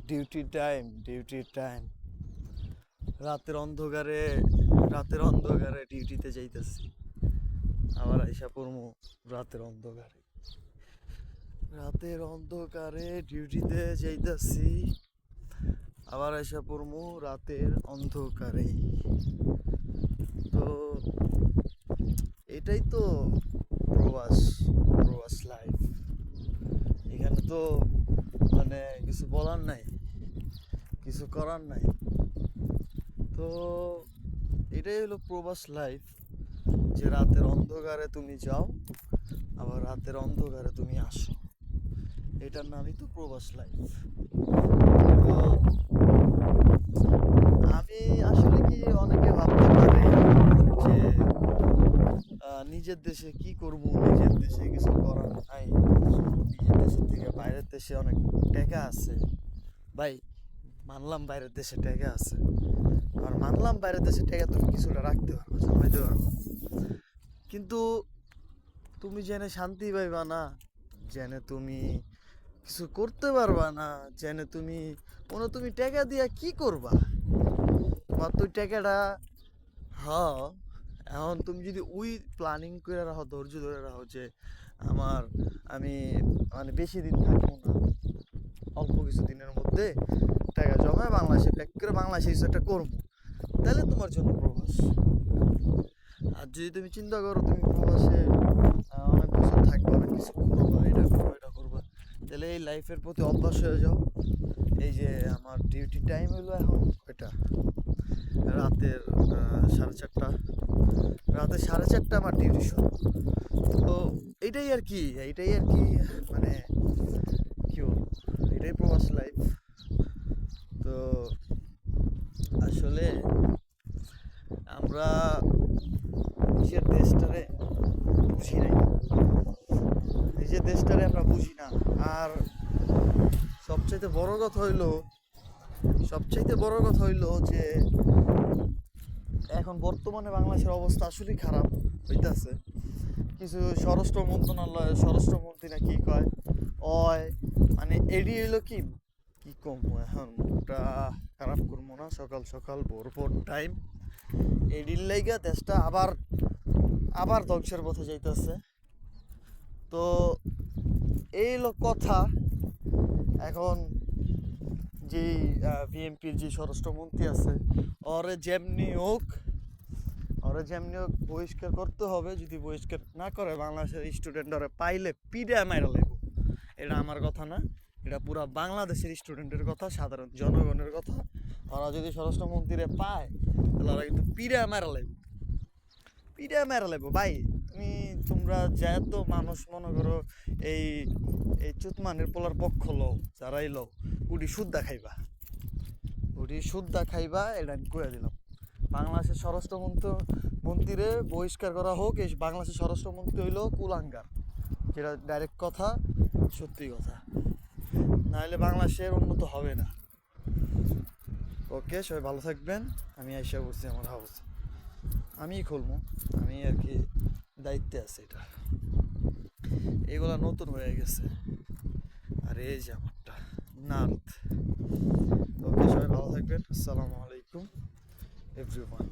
Duty time. রাতের অন্ধকারে ডিউটিতে যাইতেছি। আবার আইসা পড়মু রাতের অন্ধকারে ডিউটিতে যাইতেছি। আবার আইসা পড়মু রাতের অন্ধকারে। তো এটাই তো প্রবাস প্রবাস লাইফ। এখানে তো মানে কিছু বলার নাই, কিছু করার নাই। তো এটাই হলো প্রবাস লাইফ, যে রাতের অন্ধকারে তুমি যাও, আবার রাতের অন্ধকারে তুমি আসো। এটার নামই তো প্রবাস লাইফ। তো আমি আসলে কি, অনেকে ভাবতে পারে যে নিজের দেশে কি করব, নিজের দেশে কিছু করার নাই, নিজের দেশের থেকে বাইরের দেশে অনেক টাকা আছে। ভাই, মানলাম বাইরের দেশে টাকা আছে, আর মানলাম বাইরের দেশে টাকা তুমি কিছুটা রাখতে পারবো, জমাইতে পারবো, কিন্তু তুমি জেনে শান্তি পাইবা না, জেনে তুমি কিছু করতে পারবা না, জেনে তুমি টাকা দিয়া কি করবা? তোমার তো টাকাটা, হ্যাঁ, এখন তুমি যদি ওই প্ল্যানিং করে রাখো, ধৈর্য ধরে রাখো যে আমার আমি মানে বেশি দিন থাকবো না, অল্প কিছু দিনের মধ্যে টাকা জমায় বাংলাদেশে ব্যাক করে বাংলাদেশে কিছু একটা করবো, তাহলে তোমার জন্য প্রবাস। আর যদি তুমি চিন্তা করো তুমি প্রবাসে অনেক বছর থাকবা, অনেক কিছু করবা, এটা করবা, তাহলে এই লাইফের প্রতি অভ্যাস হয়ে যাও। এই যে আমার ডিউটি টাইম হলো এখন কয়টা, রাতের 4:30। রাতে 4:30 আমার ডিউটি শুরু। তো এইটাই আর কি মানে কি বলবো, এটাই প্রবাস লাইফ। তো আসলে আমরা বুঝি নাই নিজের দেশটারে আমরা বুঝি না। আর সবচাইতে বড় কথা হইলো যে এখন বর্তমানে বাংলাদেশের অবস্থা আসলেই খারাপ হইতাছে। কিছু স্বরাষ্ট্রমন্ত্রী না কি কয়, অয় মানে এডি হইলো কি, কি কম এখন মুখটা খারাপ করবো না, সকাল সকাল ভোর টাইম এডির লাইগা দেশটা আবার আবার ধ্বংসের পথে যাইতেছে। তো এই হলো কথা। এখন যে বিএনপির যে স্বরাষ্ট্রমন্ত্রী আছে, ওরে যেমনি হোক বহিষ্কার করতে হবে। যদি বহিষ্কার না করে, বাংলাদেশের স্টুডেন্টরা পাইলে পিডা মাইরা লাগব। এটা আমার কথা না, এটা পুরা বাংলাদেশের স্টুডেন্টের কথা, সাধারণ জনগণের কথা। ওরা যদি স্বরাষ্ট্রমন্ত্রীরে পায়, তাহলে ওরা কিন্তু পিডা মেরা লাগবো ভাই। তোমরা যত মানুষ মনে করো এই এই চুতমানের পোলার পক্ষ লও, যারাই লও, উডি শুদ্ধা খাইবা, এটা আমি কয়ে দিলাম। বাংলাদেশের স্বরাষ্ট্রমন্ত্রীরে বহিষ্কার করা হোক। এই বাংলাদেশের স্বরাষ্ট্রমন্ত্রী হইল কুলাঙ্গার, যেটা ডাইরেক্ট কথা, সত্যি কথা। নাহলে বাংলাদেশের উন্নত হবে না। ওকে, সবাই ভালো থাকবেন। আমি আইসা বলছি আমার হাউস, আমিই খুলবো, আমি আর কি দায়িত্বে আছে। এটা এগুলা নতুন হয়ে গেছে। আর এই যে আমারটা নার্থ। ওকে, সবাই ভালো থাকবেন। আসসালামু আলাইকুম এভরিওয়ান।